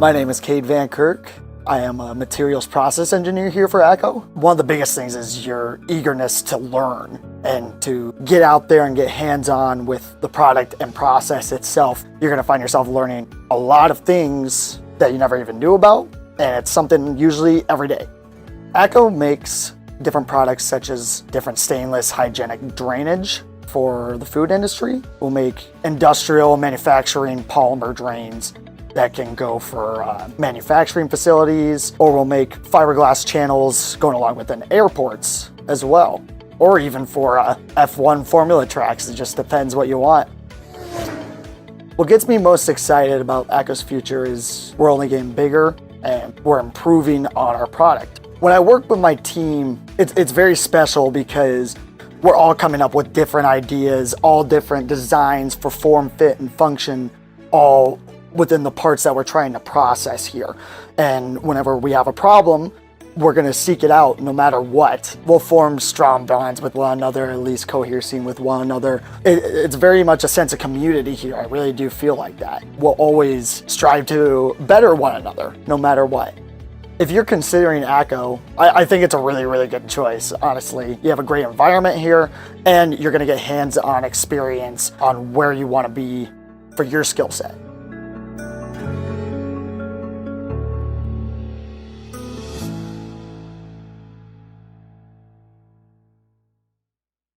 My name is Cade Van Kirk. I am a materials process engineer here for ACO. One of the biggest things is your eagerness to learn and to get out there and get hands-on with the product and process itself. You're gonna find yourself learning a lot of things that you never even knew about, and it's something usually every day. ACO makes different products such as different stainless hygienic drainage for the food industry. We'll make industrial manufacturing polymer drains that can go for manufacturing facilities, or we'll make fiberglass channels going along within airports as well, or even for F1 formula tracks. It just depends what you want. What gets me most excited about ACO's future is we're only getting bigger and we're improving on our product. When I work with my team, it's very special because we're all coming up with different ideas, all different designs for form, fit, and function, all within the parts that we're trying to process here. And whenever we have a problem, we're gonna seek it out no matter what. We'll form strong bonds with one another, at least cohersing with one another. It's very much a sense of community here. I really do feel like that. We'll always strive to better one another no matter what. If you're considering ACO, I think it's a really, really good choice, honestly. You have a great environment here, and you're gonna get hands-on experience on where you wanna be for your skill set.